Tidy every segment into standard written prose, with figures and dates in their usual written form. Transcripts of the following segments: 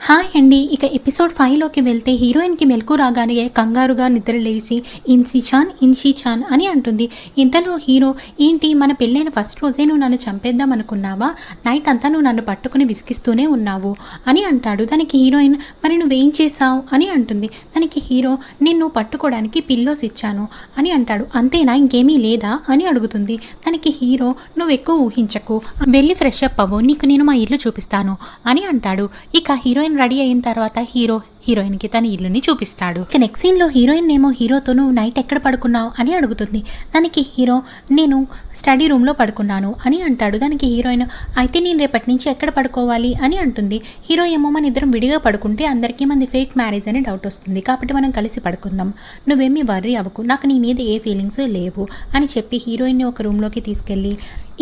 Hi అండి. ఇక episode 5లోకి వెళ్తే హీరోయిన్కి మెలకు రాగానే కంగారుగా నిద్ర లేచి ఇన్షీ చాన్ అని అంటుంది. ఇంతలో హీరో, ఏంటి మన పెళ్ళైన ఫస్ట్ రోజే నువ్వు నన్ను చంపేద్దాం అనుకున్నావా? నైట్ అంతా నువ్వు నన్ను పట్టుకుని విసిగిస్తూనే ఉన్నావు అని అంటాడు. దానికి హీరోయిన్, మరి నువ్వేం చేసావు అని అంటుంది. దానికి హీరో, నేను పట్టుకోవడానికి పిల్లోస్ ఇచ్చాను అని అంటాడు. అంతేనా, ఇంకేమీ లేదా అని అడుగుతుంది. దానికి హీరో, నువ్వు ఎక్కువ ఊహించకు, వెళ్ళి ఫ్రెష్ అప్ అవ్వు, నీకు నేను మా ఇల్లు చూపిస్తాను అని అంటాడు. ఇక హీరోయిన్ రెడీ అయిన తర్వాత హీరోయిన్కి తన ఇల్లుని చూపిస్తాడు. ఇక నెక్స్ట్ సీన్లో హీరోయిన్ ఏమో హీరోతో, నువ్వు నైట్ ఎక్కడ పడుకున్నావు అని అడుగుతుంది. దానికి హీరో, నేను స్టడీ రూమ్లో పడుకున్నాను అని అంటాడు. దానికి హీరోయిన్, అయితే నేను రేపటి నుంచి ఎక్కడ పడుకోవాలి అని అంటుంది. హీరో ఏమో, మన ఇద్దరం విడిగా పడుకుంటే అందరికీ మంది ఫేక్ మ్యారేజ్ అని డౌట్ వస్తుంది, కాబట్టి మనం కలిసి పడుకుందాం, నువ్వేమీ వర్రీ అవ్వకు, నాకు నీ మీద ఏ ఫీలింగ్స్ లేవు అని చెప్పి హీరోయిన్ని ఒక రూమ్లోకి తీసుకెళ్ళి,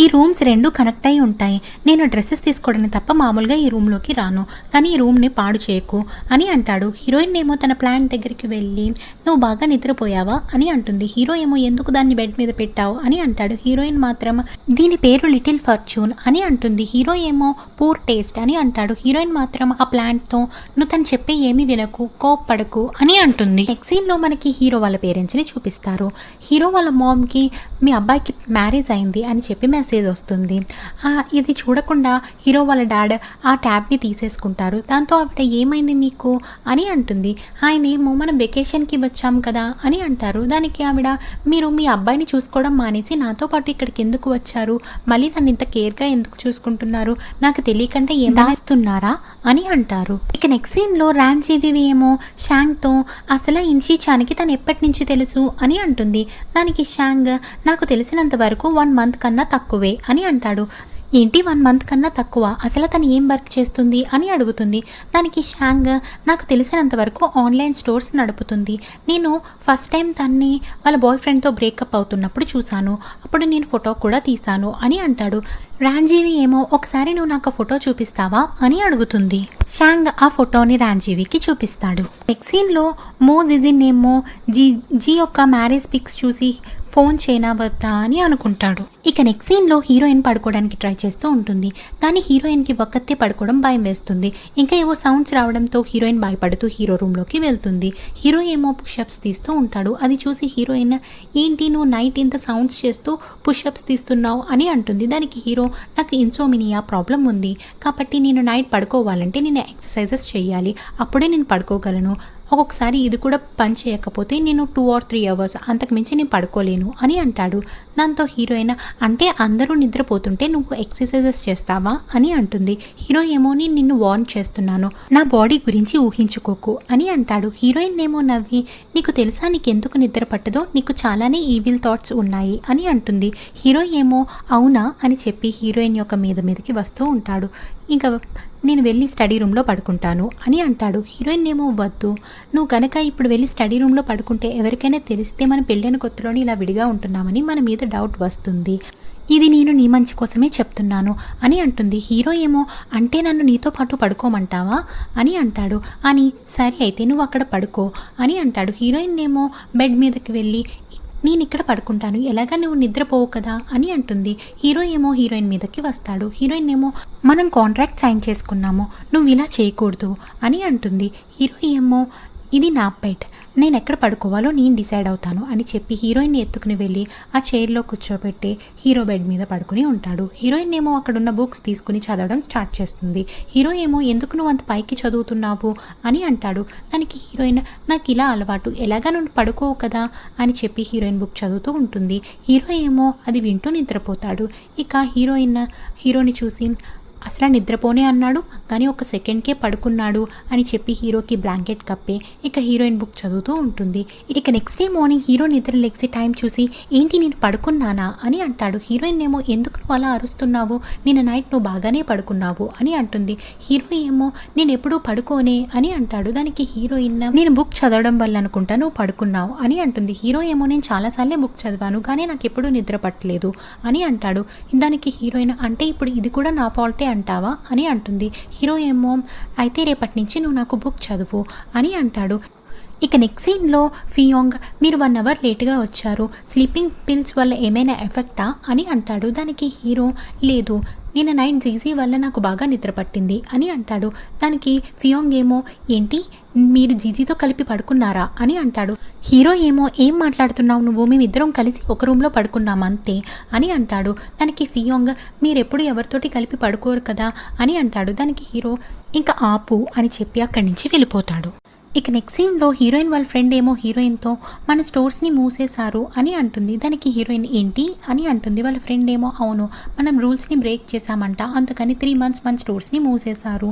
ఈ రూమ్స్ రెండు కనెక్ట్ అయి ఉంటాయి, నేను డ్రెస్సెస్ తీసుకోవడానికి తప్ప మామూలుగా ఈ రూమ్లోకి రాను, కానీ ఈ రూమ్ని పాడు చేయకు అని అంటాడు. హీరోయిన్ ఏమో తన ప్లాంట్ దగ్గరికి వెళ్ళి, నువ్వు బాగా నిద్రపోయావా అని అంటుంది. హీరో ఏమో, ఎందుకు దాన్ని బెడ్ మీద పెట్టావు అని అంటాడు. హీరోయిన్ మాత్రం, దీని పేరు లిటిల్ ఫార్చ్యూన్ అని అంటుంది. హీరో ఏమో, పూర్ టేస్ట్ అని అంటాడు. హీరోయిన్ మాత్రం ఆ ప్లాంట్తో, నువ్వు తను చెప్పే ఏమీ వినకు, కోప్పడకు అని అంటుంది. నెక్స్ట్ సీన్లో మనకి హీరో వాళ్ళ పేరెంట్స్ని చూపిస్తారు. హీరో వాళ్ళ మామ్కి, మీ అబ్బాయికి మ్యారేజ్ అయింది అని చెప్పి మెసేజ్ వస్తుంది. ఇది చూడకుండా హీరో వాళ్ళ డాడ్ ఆ ట్యాబ్ని తీసేసుకుంటారు. దాంతో ఆవిడ, ఏమైంది మీకు అని అంటుంది. ఆయనేమో, మనం వెకేషన్కి వచ్చాం కదా అని అంటారు. దానికి ఆవిడ, మీరు మీ అబ్బాయిని చూసుకోవడం మానేసి నాతో పాటు ఇక్కడికి ఎందుకు వచ్చారు, మళ్ళీ నన్ను ఇంత కేర్గా ఎందుకు చూసుకుంటున్నారు, నాకు తెలియకుండా ఏం దాస్తున్నారా అని అంటారు. ఇక నెక్స్ట్ సీన్లో రాంజీవి ఏమో షాంగ్తో, అసలు ఇన్షీచాన్కి తను ఎప్పటి నుంచి తెలుసు అని అంటుంది. దానికి షాంగ్, నాకు తెలిసినంత వరకు 1 month కన్నా తక్కువే అని అంటాడు. ఏంటి 1 month కన్నా తక్కువ, అసలు తను ఏం వర్క్ చేస్తుంది అని అడుగుతుంది. దానికి షాంగ్, నాకు తెలిసినంత వరకు ఆన్లైన్ స్టోర్స్ నడుపుతుంది, నేను ఫస్ట్ టైం తన్ని వాళ్ళ బాయ్ ఫ్రెండ్తో బ్రేకప్ అవుతున్నప్పుడు చూశాను, అప్పుడు నేను ఫోటో కూడా తీశాను అని అంటాడు. రాంజీవి ఏమో, ఒకసారి నువ్వు నాకు ఫోటో చూపిస్తావా అని అడుగుతుంది. షాంగ్ ఆ ఫోటోని రాంజీవికి చూపిస్తాడు. నెక్స్ట్ సీన్లో జిజిన్ ఏమో జీ యొక్క మ్యారేజ్ పిక్స్ చూసి ఫోన్ చేయనా వద్దా అని అనుకుంటాడు. ఇక నెక్స్ట్ సీన్లో హీరోయిన్ పడుకోవడానికి ట్రై చేస్తూ ఉంటుంది, కానీ హీరోయిన్కి ఒక్కతే పడుకోవడం భయం వేస్తుంది. ఇంకా ఏవో సౌండ్స్ రావడంతో హీరోయిన్ భయపడుతూ హీరో రూమ్లోకి వెళ్తుంది. హీరో ఏమో పుషప్స్ తీస్తూ ఉంటాడు. అది చూసి హీరోయిన్, ఏంటి నువ్వు నైట్ ఇంత సౌండ్స్ చేస్తూ పుషప్స్ తీస్తున్నావు అని అంటుంది. దానికి హీరో, నాకు ఇన్సోమినియా ప్రాబ్లం ఉంది, కాబట్టి నేను నైట్ పడుకోవాలంటే నేను ఎక్సర్సైజెస్ చేయాలి, అప్పుడే నేను పడుకోగలను, ఒక్కొక్కసారి ఇది కూడా పని చేయకపోతే నేను 2 or 3 hours అంతకుమించి నేను పడుకోలేను అని అంటాడు. దాంతో హీరోయిన్, అంటే అందరూ నిద్రపోతుంటే నువ్వు ఎక్సర్సైజెస్ చేస్తావా అని అంటుంది. హీరో ఏమో, నేను నిన్ను వార్న్ చేస్తున్నాను, నా బాడీ గురించి ఊహించుకోకు అని అంటాడు. హీరోయిన్ ఏమో నవ్వి, నీకు తెలుసా నీకు ఎందుకు నిద్ర పట్టదో, నీకు చాలానే ఈవిల్ థాట్స్ ఉన్నాయి అని అంటుంది. హీరో ఏమో, అవునా అని చెప్పి హీరోయిన్ యొక్క మీదకి వస్తూ ఉంటాడు. ఇంకా నేను వెళ్ళి స్టడీ రూమ్లో పడుకుంటాను అని అంటాడు. హీరోయిన్ ఏమో, వద్దు, నువ్వు కనుక ఇప్పుడు వెళ్ళి స్టడీ రూమ్లో పడుకుంటే ఎవరికైనా తెలిస్తే మనం పెళ్ళైన కొత్తలోని ఇలా విడిగా ఉంటున్నామని మన మీద డౌట్ వస్తుంది, ఇది నేను నీ మంచి కోసమే చెప్తున్నాను అని అంటుంది. హీరో ఏమో, అంటే నన్ను నీతో పాటు పడుకోమంటావా అని అంటాడు. అని సరే అయితే నువ్వు అక్కడ పడుకో అని అంటాడు. హీరోయిన్ ఏమో బెడ్ మీదకి వెళ్ళి, నేను ఇక్కడ పడుకుంటాను, ఎలాగా నువ్వు నిద్రపోవు కదా అని అంటుంది. హీరో ఏమో హీరోయిన్ మీదకి వస్తాడు. హీరోయిన్ ఏమో, మనం కాంట్రాక్ట్ సైన్ చేసుకున్నాము, నువ్వు ఇలా చేయకూడదు అని అంటుంది. హీరో ఏమో, ఇది నా బెడ్, నేను ఎక్కడ పడుకోవాలో నేను డిసైడ్ అవుతాను అని చెప్పి హీరోయిన్ని ఎత్తుకుని వెళ్ళి ఆ చైర్లో కూర్చోబెట్టి హీరో బెడ్ మీద పడుకుని ఉంటాడు. హీరోయిన్ ఏమో అక్కడున్న బుక్స్ తీసుకుని చదవడం స్టార్ట్ చేస్తుంది. హీరో ఏమో, ఎందుకు నువ్వు అంత పైకి చదువుతున్నావు అని అంటాడు. దానికి హీరోయిన్, నాకు ఇలా అలవాటు, ఎలాగా నువ్వు పడుకోవు కదా అని చెప్పి హీరోయిన్ బుక్ చదువుతూ ఉంటుంది. హీరో ఏమో అది వింటూ నిద్రపోతాడు. ఇక హీరోని చూసి, అసలు నిద్రపోనే అన్నాడు, కానీ 1 సెకండ్కే పడుకున్నాడు అని చెప్పి హీరోకి బ్లాంకెట్ కప్పి ఇక హీరోయిన్ బుక్ చదువుతూ ఉంటుంది. ఇక నెక్స్ట్ డే మార్నింగ్ హీరో నిద్ర లెగ్సి టైం చూసి, ఏంటి నేను పడుకున్నానా అని అంటాడు. హీరోయిన్ ఏమో, ఎందుకు నువ్వు అలా అరుస్తున్నావు, నిన్న నైట్ నువ్వు బాగానే పడుకున్నావు అని అంటుంది. హీరో ఏమో, నేను ఎప్పుడూ పడుకోనే అని అంటాడు. దానికి హీరోయిన్, నేను బుక్ చదవడం వల్ల అనుకుంటా నువ్వు పడుకున్నావు అని అంటుంది. హీరో ఏమో, నేను చాలాసార్లే బుక్ చదివాను, కానీ నాకు ఎప్పుడూ నిద్ర పట్టలేదు అని అంటాడు. దానికి హీరోయిన్, అంటే ఇప్పుడు ఇది కూడా నా ఫాల్టే అంటావా అని అంటుంది. హీరో ఏమో, అయితే రేపటి నుంచి నువ్వు నాకు బుక్ చదువు అని అంటాడు. ఇక నెక్స్ట్ సీన్లో ఫియోంగ్, మీరు 1 hour లేట్గా వచ్చారు, స్లీపింగ్ పిల్స్ వల్ల ఏమైనా ఎఫెక్టా అని అంటాడు. దానికి హీరో, లేదు, నిన్న నైట్ జీజీ వల్ల నాకు బాగా నిద్ర పట్టింది అని అంటాడు. దానికి ఫియోంగ్ ఏమో ఏంటి మీరు జీజీతో కలిపి పడుకున్నారా అని అంటాడు. హీరో ఏమో ఏం మాట్లాడుతున్నావు నువ్వు, మేమిద్దరం కలిసి ఒక రూమ్లో పడుకున్నాం అంతే అని అంటాడు. దానికి ఫియోంగ్ మీరెప్పుడు ఎవరితోటి కలిపి పడుకోరు కదా అని అంటాడు. దానికి హీరో ఇంకా ఆపు అని చెప్పి అక్కడి నుంచి వెళ్ళిపోతాడు. ఇక నెక్స్ట్ సీన్లో హీరోయిన్ వాళ్ళ ఫ్రెండ్ ఏమో హీరోయిన్తో మన స్టోర్స్ని మూసేశారు అని అంటుంది. దానికి హీరోయిన్ ఏంటి అని అంటుంది. వాళ్ళ ఫ్రెండ్ ఏమో అవును మనం రూల్స్ని బ్రేక్ చేశామంట, అందుకని 3 months మన స్టోర్స్ని మూసేశారు.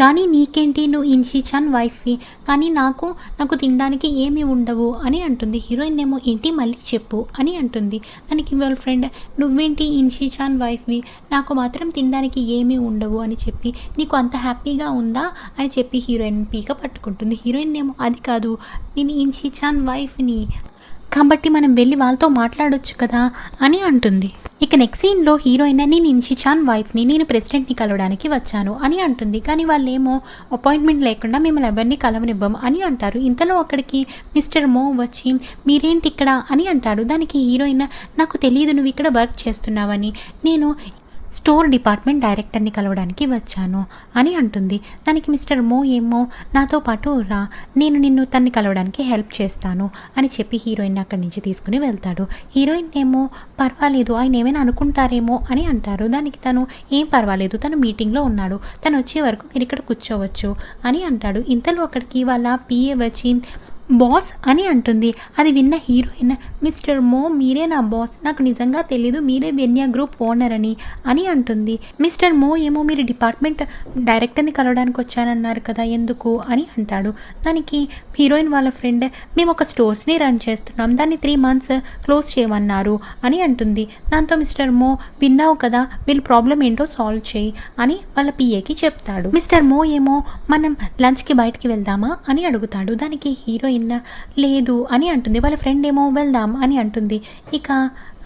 కానీ నీకేంటి, నువ్వు ఇన్షిచాన్ వైఫ్వి, కానీ నాకు తినడానికి ఏమీ ఉండవు అని అంటుంది. హీరోయిన్ ఏమో ఏంటి మళ్ళీ చెప్పు అని అంటుంది. దానికి వాళ్ళ ఫ్రెండ్ నువ్వేంటి ఇన్షిచాన్ వైఫ్వి, నాకు మాత్రం తినడానికి ఏమీ ఉండవు అని చెప్పి నీకు అంత హ్యాపీగా ఉందా అని చెప్పి హీరోయిన్ పీక పట్టుకుంటుంది. హీరోయిన్ ఏమో అది కాదు నేను ఇన్షిచాన్ వైఫ్ని, కాబట్టి మనం వెళ్ళి వాళ్ళతో మాట్లాడొచ్చు కదా అని అంటుంది. ఇక నెక్స్ట్ సీన్లో హీరోయిన్ నేను ఇన్షిచాన్ వైఫ్ని, నేను ప్రెసిడెంట్ని కలవడానికి వచ్చాను అని అంటుంది. కానీ వాళ్ళేమో అపాయింట్మెంట్ లేకుండా మిమ్మల్ని ఎవరిని కలవనివ్వం అని అంటారు. ఇంతలో అక్కడికి మిస్టర్ మో వచ్చి మీరేంటి ఇక్కడ అని అంటాడు. దానికి హీరోయిన్ నాకు తెలియదు నువ్వు ఇక్కడ వర్క్ చేస్తున్నావని, నేను స్టోర్ డిపార్ట్మెంట్ డైరెక్టర్ని కలవడానికి వచ్చాను అని అంటుంది. దానికి మిస్టర్ మో ఏమో నాతో పాటు రా, నేను నిన్ను తన్ని కలవడానికి హెల్ప్ చేస్తాను అని చెప్పి హీరోయిన్ అక్కడి నుంచి తీసుకుని వెళ్తాడు. హీరోయిన్ ఏమో పర్వాలేదు ఆయన ఏమైనా అనుకుంటారేమో అని అంటారు. దానికి తను ఏం పర్వాలేదు తను మీటింగ్లో ఉన్నాడు, తను వచ్చే వరకు మీరు ఇక్కడ కూర్చోవచ్చు అని అంటాడు. ఇంతలో అక్కడికి వాళ్ళ పిఏ వచ్చి బాస్ అని అంటుంది. అది విన్న హీరోయిన్ మిస్టర్ మో మీరే నా బాస్, నాకు నిజంగా తెలీదు మీరే వెన్యా గ్రూప్ ఓనర్ అని అంటుంది. మిస్టర్ మో ఏమో మీరు డిపార్ట్మెంట్ డైరెక్టర్ని కలవడానికి వచ్చానన్నారు కదా ఎందుకు అని అంటాడు. దానికి హీరోయిన్ వాళ్ళ ఫ్రెండ్ మేము ఒక స్టోర్స్ని రన్ చేస్తున్నాం, దాన్ని 3 months క్లోజ్ చేయమన్నారు అని అంటుంది. దాంతో మిస్టర్ మో విన్నావు కదా వీళ్ళ ప్రాబ్లం ఏంటో సాల్వ్ చేయి అని వాళ్ళ పిఏకి చెప్తాడు. మిస్టర్ మో ఏమో మనం లంచ్కి బయటికి వెళ్దామా అని అడుగుతాడు. దానికి హీరోయిన్ లేదు అని అంటుంది. వాళ్ళ ఫ్రెండ్ ఏమో వెళ్దాం అని అంటుంది. ఇక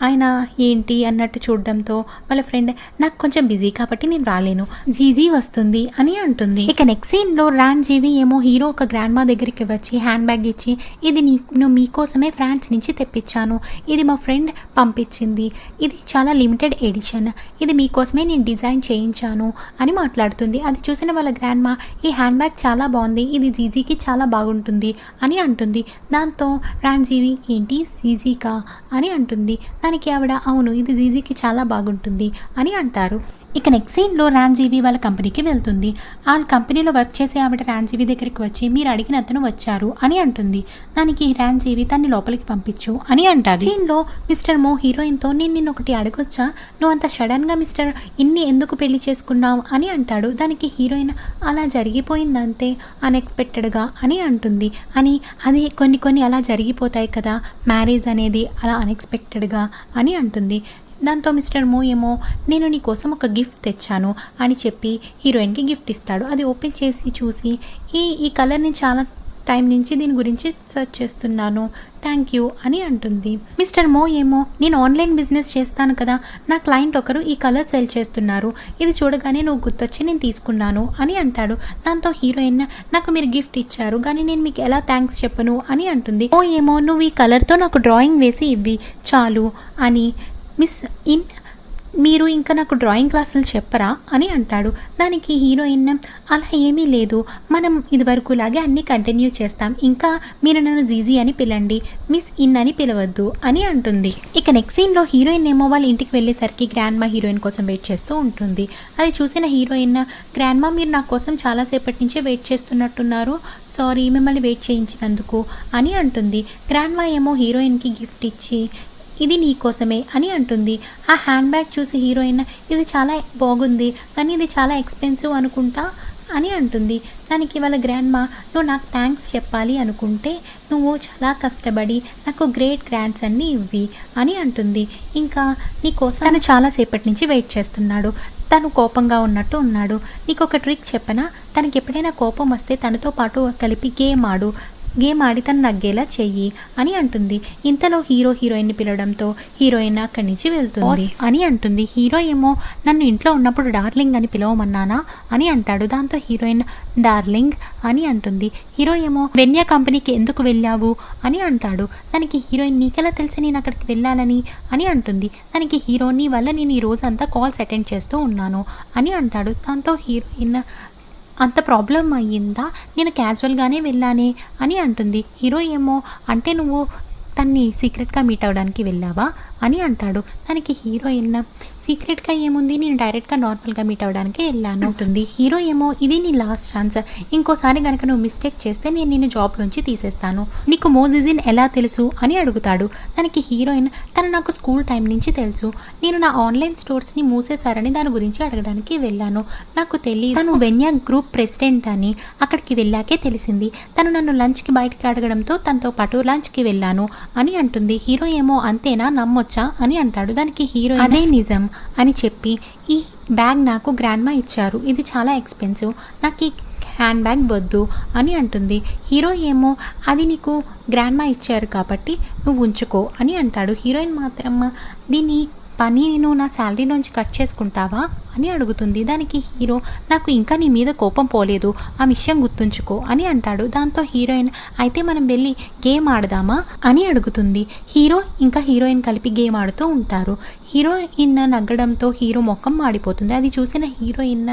ఆయన ఏంటి అన్నట్టు చూడడంతో వాళ్ళ ఫ్రెండ్ నాకు కొంచెం బిజీ కాబట్టి నేను రాలేను, జీజీ వస్తుంది అని అంటుంది. ఇక నెక్స్ట్ సీన్లో రాంజీవి ఏమో హీరో ఒక గ్రాండ్ మా దగ్గరికి వచ్చి హ్యాండ్ బ్యాగ్ ఇచ్చి ఇది నేను మీకోసమే ఫ్రాన్స్ నుంచి తెప్పించాను, ఇది మా ఫ్రెండ్ పంపించింది, ఇది చాలా లిమిటెడ్ ఎడిషన్, ఇది మీకోసమే నేను డిజైన్ చేయించాను అని మాట్లాడుతుంది. అది చూసిన వాళ్ళ గ్రాండ్ మా ఈ హ్యాండ్ బ్యాగ్ చాలా బాగుంది, ఇది జీజీకి చాలా బాగుంటుంది అని అంటుంది. దాంతో రాంజీవి ఏంటి జీజీకా అని అంటుంది. దానికి ఆవిడ అవును ఇది జీజీకి చాలా బాగుంటుంది అని అంటారు. ఇక నెక్స్ట్ సీన్లో రాంజీవి వాళ్ళ కంపెనీకి వెళ్తుంది. ఆ కంపెనీలో వర్క్ చేసే ఆవిడ రాంజీవి దగ్గరికి వచ్చి మీరు అడిగిన అతను వచ్చారు అని అంటుంది. దానికి రాంజీవి తన్ని లోపలికి పంపించు అని అంటారు. సీన్లో మిస్టర్ మో హీరోయిన్తో నేను నిన్ను ఒకటి అడగొచ్చా, నువ్వు అంత సడన్గా మిస్టర్ ఇన్ని ఎందుకు పెళ్లి చేసుకున్నావు అని అంటాడు. దానికి హీరోయిన్ అలా జరిగిపోయిందంతే అన్ఎక్స్పెక్టెడ్గా అని అంటుంది. అని అది కొన్ని అలా జరిగిపోతాయి కదా మ్యారేజ్ అనేది అలా అన్ఎక్స్పెక్టెడ్గా అని అంటుంది. దాంతో మిస్టర్ మో ఏమో నేను నీ కోసం ఒక గిఫ్ట్ తెచ్చాను అని చెప్పి హీరోయిన్కి గిఫ్ట్ ఇస్తాడు. అది ఓపెన్ చేసి చూసి ఈ కలర్ని చాలా టైం నుంచి దీని గురించి సెర్చ్ చేస్తున్నాను, థ్యాంక్ యూ అని అంటుంది. మిస్టర్ మో ఏమో నేను ఆన్లైన్ బిజినెస్ చేస్తాను కదా, నా క్లయింట్ ఒకరు ఈ కలర్ సెల్ చేస్తున్నారు, ఇది చూడగానే నువ్వు గుర్తొచ్చి నేను తీసుకున్నాను అని అంటాడు. దాంతో హీరోయిన్ నాకు మీరు గిఫ్ట్ ఇచ్చారు కానీ నేను మీకు ఎలా థ్యాంక్స్ చెప్పను అని అంటుంది. ఓ ఏమో నువ్వు ఈ కలర్తో నాకు డ్రాయింగ్ వేసి ఇవ్వి చాలు అని మిస్ ఇన్ మీరు ఇంకా నాకు డ్రాయింగ్ క్లాసులు చెప్పరా అని అంటాడు. దానికి హీరోయిన్ అలా ఏమీ లేదు, మనం ఇదివరకు లాగే అన్నీ కంటిన్యూ చేస్తాం, ఇంకా మీరు నన్ను జీజీ అని పిలండి, మిస్ ఇన్ అని పిలవద్దు అని అంటుంది. ఇక నెక్స్ట్ సీన్లో హీరోయిన్ ఏమో వాళ్ళ ఇంటికి వెళ్ళేసరికి గ్రాండ్ మా హీరోయిన్ కోసం వెయిట్ చేస్తూ ఉంటుంది. అది చూసిన హీరోయిన్ గ్రాండ్ మా మీరు నా కోసం చాలాసేపటి నుంచే వెయిట్ చేస్తున్నట్టున్నారు, సారీ మిమ్మల్ని వెయిట్ చేయించినందుకు అని అంటుంది. గ్రాండ్ మా ఏమో హీరోయిన్కి గిఫ్ట్ ఇచ్చి ఇది నీ కోసమే అని అంటుంది. ఆ హ్యాండ్ బ్యాగ్ చూసి హీరోయిన్ ఇది చాలా బాగుంది కానీ ఇది చాలా ఎక్స్పెన్సివ్ అనుకుంటా అని అంటుంది. దానికి వాళ్ళ గ్రాండ్ మా నువ్వు నాకు థ్యాంక్స్ చెప్పాలి అనుకుంటే నువ్వు చాలా కష్టపడి నాకు గ్రేట్ గ్రాండ్స్ అన్నీ ఇవ్వి అని అంటుంది. ఇంకా నీకోసం తను చాలాసేపటి నుంచి వెయిట్ చేస్తున్నాడు, తను కోపంగా ఉన్నట్టు ఉన్నాడు, నీకు ఒక ట్రిక్ చెప్పనా, తనకి ఎప్పుడైనా కోపం వస్తే తనతో పాటు కలిపి గేమ్ ఆడి తను నగ్గేలా చెయ్యి అని అంటుంది. ఇంతలో హీరోయిన్ని పిలవడంతో హీరోయిన్ అక్కడి నుంచి వెళ్తుంది అని అంటుంది. హీరో ఏమో నన్ను ఇంట్లో ఉన్నప్పుడు డార్లింగ్ అని పిలవమన్నానా అని అంటాడు. దాంతో హీరోయిన్ డార్లింగ్ అని అంటుంది. హీరో ఏమో వెన్యా కంపెనీకి ఎందుకు వెళ్ళావు అని అంటాడు. దానికి హీరోయిన్ నీకెలా తెలిసి నేను అక్కడికి వెళ్ళాలని అని అంటుంది. దానికి హీరో నీ వల్ల నేను ఈ రోజు అంతా కాల్స్ అటెండ్ చేస్తూ ఉన్నాను అని అంటాడు. దాంతో హీరోయిన్ అంత ప్రాబ్లం అయ్యిందా, నేను క్యాజువల్గానే వెళ్ళానే అని అంటుంది. హీరో ఏమో అంటే నువ్వు తన్ని సీక్రెట్గా మీట్ అవ్వడానికి వెళ్ళావా అని అంటాడు. దానికి హీరోయిన్ సీక్రెట్గా ఏముంది, నేను డైరెక్ట్గా నార్మల్గా మీట్ అవ్వడానికి వెళ్ళాను అంటుంది. హీరో ఏమో ఇది నీ లాస్ట్ ఛాన్స్, ఇంకోసారి కనుక నువ్వు మిస్టేక్ చేస్తే నేను నిన్ను జాబ్లోంచి తీసేస్తాను, నీకు మోజిజిన్ ఎలా తెలుసు అని అడుగుతాడు. దానికి హీరోయిన్ తను నాకు స్కూల్ టైం నుంచి తెలుసు, నేను నా ఆన్లైన్ స్టోర్స్ని మూసేశారని దాని గురించి అడగడానికి వెళ్ళాను, నాకు తెలియదు తను వెన్యా గ్రూప్ ప్రెసిడెంట్ అని అక్కడికి వెళ్ళాకే తెలిసింది, తను నన్ను లంచ్కి బయటికి అడగడంతో తనతో పాటు లంచ్కి వెళ్ళాను అని అంటుంది. హీరో ఏమో అంతేనా, నమ్మొచ్చా అని అంటాడు. దానికి హీరో అదే నిజం అని చెప్పి ఈ బ్యాగ్ నాకు గ్రాండ్మా ఇచ్చారు, ఇది చాలా ఎక్స్పెన్సివ్, నాకు ఈ హ్యాండ్ బ్యాగ్ వద్దు అని అంటుంది. హీరో ఏమో అది నీకు గ్రాండ్మా ఇచ్చారు కాబట్టి నువ్వు ఉంచుకో అని అంటాడు. హీరోయిన్ మాత్రం దీన్ని పని నువ్వు నా శాలరీలోంచి కట్ చేసుకుంటావా అని అడుగుతుంది. దానికి హీరో నాకు ఇంకా నీ మీద కోపం పోలేదు, ఆ విషయం గుర్తుంచుకో అని అంటాడు. దాంతో హీరోయిన్ అయితే మనం వెళ్ళి గేమ్ ఆడదామా అని అడుగుతుంది. హీరో ఇంకా హీరోయిన్ కలిపి గేమ్ ఆడుతూ ఉంటారు. హీరోయిన్ నగ్గడంతో హీరో ముఖం మాడిపోతుంది. అది చూసిన హీరోయిన్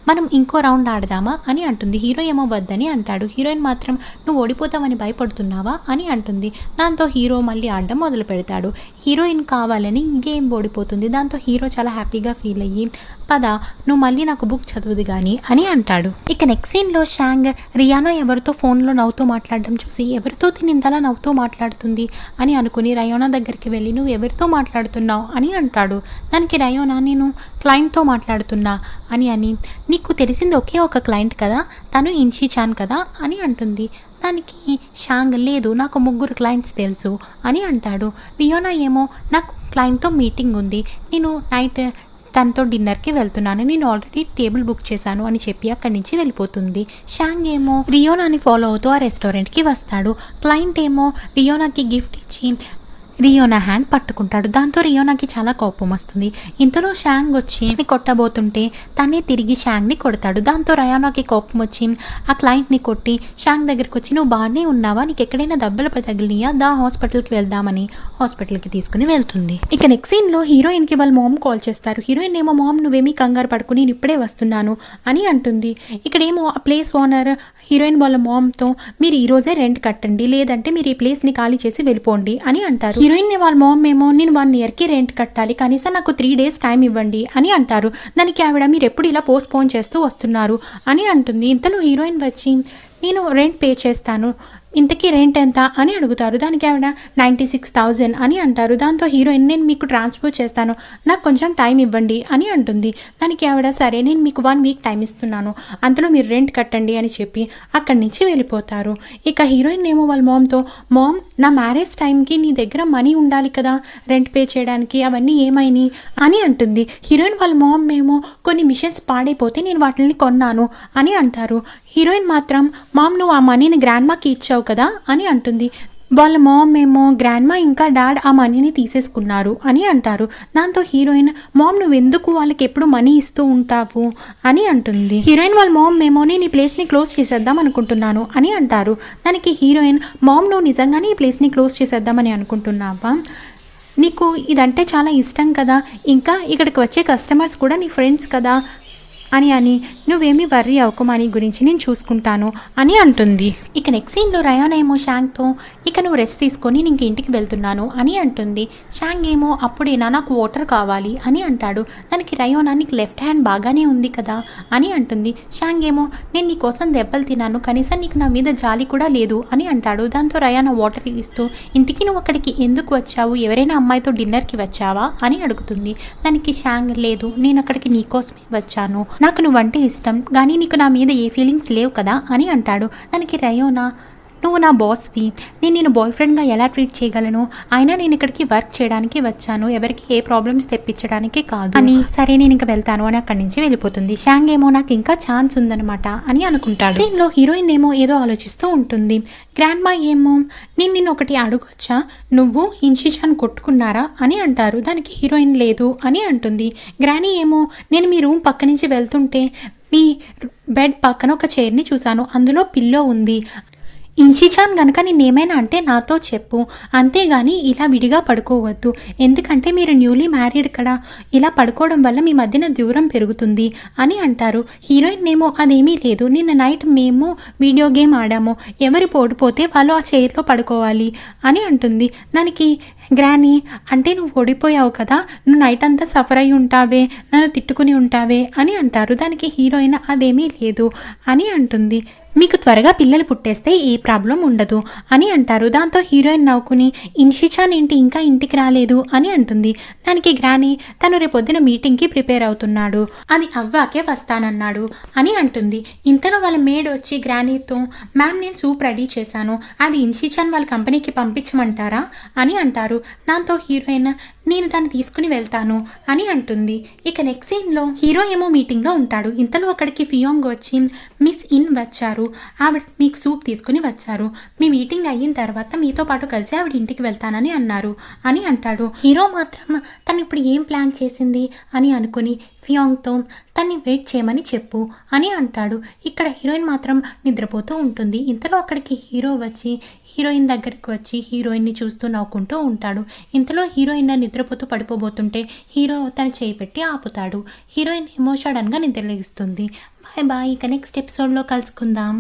మనం ఇంకో రౌండ్ ఆడదామా అని అంటుంది. హీరో ఏమో వద్దని అంటాడు. హీరోయిన్ మాత్రం నువ్వు ఓడిపోతావని భయపడుతున్నావా అని అంటుంది. దాంతో హీరో మళ్ళీ ఆడడం మొదలు పెడతాడు. హీరోయిన్ కావాలని గేమ్ ఓడిపోతుంది. దాంతో హీరో చాలా హ్యాపీగా ఫీల్ అయ్యి పద నువ్వు మళ్ళీ నాకు బుక్ చదువుది కానీ అని అంటాడు. ఇక నెక్స్ట్ సీన్లో షాంగ్ రియానా ఎవరితో ఫోన్లో నవ్వుతూ మాట్లాడడం చూసి ఎవరితో తినింతలా నవ్వుతూ మాట్లాడుతుంది అని అనుకుని రయోనా దగ్గరికి వెళ్ళి నువ్వు ఎవరితో మాట్లాడుతున్నావు అని అంటాడు. దానికి రయోనా నేను క్లయింట్తో మాట్లాడుతున్నా అని నీకు తెలిసింది ఒకే ఒక క్లయింట్ కదా, తను ఇన్షీ చాన్ కదా అని అంటుంది. దానికి షాంగ్ లేదు నాకు 3 క్లయింట్స్ తెలుసు అని అంటాడు. రియోనా ఏమో నాకు క్లయింట్తో మీటింగ్ ఉంది, నేను నైట్ తనతో డిన్నర్కి వెళ్తున్నాను, నేను ఆల్రెడీ టేబుల్ బుక్ చేశాను అని చెప్పి అక్కడి నుంచి వెళ్ళిపోతుంది. షాంగ్ ఏమో రియోనాని ఫాలో అవుతూ ఆ రెస్టారెంట్కి వస్తాడు. క్లయింట్ ఏమో రియోనాకి గిఫ్ట్ ఇచ్చి రియోనా హ్యాండ్ పట్టుకుంటాడు. దాంతో రియోనాకి చాలా కోపం వస్తుంది. ఇంతలో షాంగ్ వచ్చి కొట్టబోతుంటే తనే తిరిగి షాంగ్ని కొడతాడు. దాంతో రయోనాకి కోపం వచ్చి ఆ క్లయింట్ని కొట్టి షాంగ్ దగ్గరికి వచ్చి నువ్వు బాగానే ఉన్నావా, నీకు ఎక్కడైనా దెబ్బలు తగిలినాయా, దా హాస్పిటల్కి వెళ్దామని హాస్పిటల్కి తీసుకుని వెళ్తుంది. ఇక నెక్స్ట్ సీన్లో హీరోయిన్కి వాళ్ళ మామ్ కాల్ చేస్తారు. హీరోయిన్ ఏమో మామ్ నువ్వేమీ కంగారు పడుకుని నేను ఇప్పుడే వస్తున్నాను అని అంటుంది. ఇక్కడేమో ఆ ప్లేస్ ఓనర్ హీరోయిన్ వాళ్ళ మామ్తో మీరు ఈరోజే రెంట్ కట్టండి, లేదంటే మీరు ఈ ప్లేస్ని ఖాళీ చేసి వెళ్ళిపోండి అని అంటారు. హీరోయిన్ వాళ్ళ మామ్ ఏమో నేను 1 ఇయర్కి రెంట్ కట్టాలి, కనీసం నాకు 3 డేస్ టైం ఇవ్వండి అని అంటారు. దానికి ఆవిడ మీరు ఎప్పుడు ఇలా పోస్ట్పోన్ చేస్తూ వస్తున్నారు అని అంటుంది. ఇంతలో హీరోయిన్ వచ్చి నేను రెంట్ పే చేస్తాను, ఇంతకీ రెంట్ ఎంత అని అడుగుతారు. దానికి ఆవిడ 96,000 అని అంటారు. దాంతో హీరోయిన్ నేను మీకు ట్రాన్స్ఫర్ చేస్తాను, నాకు కొంచెం టైం ఇవ్వండి అని అంటుంది. దానికి ఆవిడ సరే నేను మీకు 1 వీక్ టైం ఇస్తున్నాను, అంతలో మీరు రెంట్ కట్టండి అని చెప్పి అక్కడి నుంచి వెళ్ళిపోతారు. ఇక హీరోయిన్ ఏమో వాళ్ళ మామ్తో మామ్ నా మ్యారేజ్ టైంకి నీ దగ్గర మనీ ఉండాలి కదా రెంట్ పే చేయడానికి, అవన్నీ ఏమైనాయి అని అంటుంది. హీరోయిన్ వాళ్ళ మామ్ ఏమో కొన్ని మిషన్స్ పాడైపోతే నేను వాటిని కొన్నాను అని అంటారు. హీరోయిన్ మాత్రం మామ్ నువ్వు ఆ మనీని గ్రాండ్మాకి ఇచ్చావు కదా అని అంటుంది. వాళ్ళ మామ్ ఏమో గ్రాండ్మా ఇంకా డాడ్ ఆ మనీని తీసేసుకున్నారు అని అంటారు. దాంతో హీరోయిన్ మామ్ నువ్వు ఎందుకు వాళ్ళకి ఎప్పుడు మనీ ఇస్తూ ఉంటావు అని అంటుంది. హీరోయిన్ వాళ్ళ మామ్ ఏమో నేను ఈ ప్లేస్ని క్లోజ్ చేసేద్దాం అనుకుంటున్నాను అని అంటారు. దానికి హీరోయిన్ మామ్ నువ్వు నిజంగానే ఈ ప్లేస్ని క్లోజ్ చేసేద్దామని అనుకుంటున్నావా, నీకు ఇదంటే చాలా ఇష్టం కదా, ఇంకా ఇక్కడికి వచ్చే కస్టమర్స్ కూడా నీ ఫ్రెండ్స్ కదా అని నువ్వేమీ వర్రీ అవ్వకు, మనీ గురించి నేను చూసుకుంటాను అని అంటుంది. ఇక నెక్స్ట్ సీన్లో రయానా ఏమో షాంగ్తో ఇక నువ్వు రెస్ట్ తీసుకొని నేను ఇంటికి వెళ్తున్నాను అని అంటుంది. షాంగ్ ఏమో అప్పుడేనా నాకు వాటర్ కావాలి అని అంటాడు. దానికి రయోనా నీకు లెఫ్ట్ హ్యాండ్ బాగానే ఉంది కదా అని అంటుంది. షాంగ్ ఏమో నేను నీ కోసం దెబ్బలు తిన్నాను, కనీసం నీకు నా మీద జాలి కూడా లేదు అని అంటాడు. దాంతో రయానా వాటర్ ఇస్తూ ఇంటికి నువ్వు అక్కడికి ఎందుకు వచ్చావు, ఎవరైనా అమ్మాయితో డిన్నర్కి వచ్చావా అని అడుగుతుంది. దానికి షాంగ్ లేదు నేను అక్కడికి నీకోసమే వచ్చాను, నాకు నువ్వంటే ఇష్టం కానీ నీకు నా మీద ఏ ఫీలింగ్స్ లేవు కదా అని అంటాడు. దానికి రయోనా నువ్వు నా బాస్వి, నేను బాయ్ ఫ్రెండ్గా ఎలా ట్రీట్ చేయగలను, అయినా నేను ఇక్కడికి వర్క్ చేయడానికి వచ్చాను, ఎవరికి ఏ ప్రాబ్లమ్స్ తెప్పించడానికి కాదు అని సరే నేను ఇంకా వెళ్తాను అని అక్కడి నుంచి వెళ్ళిపోతుంది. షాంగ్ ఏమో నాకు ఇంకా ఛాన్స్ ఉందన్నమాట అని అనుకుంటాడు. సీన్లో హీరోయిన్ ఏమో ఏదో ఆలోచిస్తూ ఉంటుంది. గ్రాండ్మా ఏమో నేను ఒకటి అడగొచ్చా, నువ్వు ఇన్షీ చాన్ కొట్టుకున్నారా అని అంటారు. దానికి హీరోయిన్ లేదు అని అంటుంది. గ్రానీ ఏమో నేను మీ రూమ్ పక్క నుంచి వెళ్తుంటే మీ బెడ్ పక్కన ఒక చైర్ని చూశాను, అందులో పిల్లో ఉంది. ఇన్షిచాన్ గనక నిన్నేమైనా అంటే నాతో చెప్పు, అంతేగాని ఇలా విడిగా పడుకోవద్దు, ఎందుకంటే మీరు న్యూలీ మ్యారీడ్ కదా, ఇలా పడుకోవడం వల్ల మీ మధ్యన దూరం పెరుగుతుంది అని అంటారు. హీరోయిన్ ఏమో అదేమీ లేదు, నిన్న నైట్ మేము వీడియో గేమ్ ఆడాము, ఎవరు ఓడిపోతే వాళ్ళు ఆ చైర్లో పడుకోవాలి అని అంటుంది. దానికి గ్రానీ, అంటే నువ్వు ఓడిపోయావు కదా, నువ్వు నైట్ అంతా సఫర్ అయి ఉంటావే, నన్ను తిట్టుకుని ఉంటావే అని అంటారు. దానికి హీరోయిన్ అదేమీ లేదు అని అంటుంది. మీకు త్వరగా పిల్లలు పుట్టేస్తే ఏ ప్రాబ్లం ఉండదు అని అంటారు. దాంతో హీరోయిన్ నవ్వుకుని ఇన్షిచాన్ ఏంటి ఇంకా ఇంటికి రాలేదు అని అంటుంది. దానికి గ్రానీ, తను రేపొద్దున మీటింగ్కి ప్రిపేర్ అవుతున్నాడు, అది అవ్వాకే వస్తానన్నాడు అని అంటుంది. ఇంతలో వాళ్ళ మేడ్ వచ్చి గ్రానీతో, మ్యామ్ నేను సూప్ రెడీ చేశాను, అది ఇన్షిచాన్ వాళ్ళ కంపెనీకి పంపించమంటారా అని అంటారు. దాంతో హీరోయిన్, నేను దాన్ని తీసుకుని వెళ్తాను అని అంటుంది. ఇక నెక్స్ట్ సీన్లో హీరో ఏమో మీటింగ్లో ఉంటాడు. ఇంతలో అక్కడికి ఫియోంగ్ వచ్చి, మిస్ ఇన్ వచ్చారు, ఆవిడ మీకు సూప్ తీసుకుని వచ్చారు, మీ మీటింగ్ అయిన తర్వాత మీతో పాటు కలిసి ఆవిడ ఇంటికి వెళ్తానని అన్నారు అని అంటాడు. హీరో మాత్రం తను ఇప్పుడు ఏం ప్లాన్ చేసింది అని అనుకుని ఫియోంగ్తో తన్ని వెయిట్ చేయమని చెప్పు అని అంటాడు. ఇక్కడ హీరోయిన్ మాత్రం నిద్రపోతూ ఉంటుంది. ఇంతలో అక్కడికి హీరో వచ్చి హీరోయిన్ దగ్గరికి వచ్చి హీరోయిన్ని చూస్తూ నవ్వుకుంటూ ఉంటాడు. ఇంతలో హీరోయిన్ నిద్రపోతూ పడిపోబోతుంటే హీరో తన చేయి పెట్టి ఆపుతాడు. హీరోయిన్ ఎమోషనల్గా నిద్రలేస్తుంది. బాయ్ బాయ్, ఇక నెక్స్ట్ ఎపిసోడ్లో కలుసుకుందాం.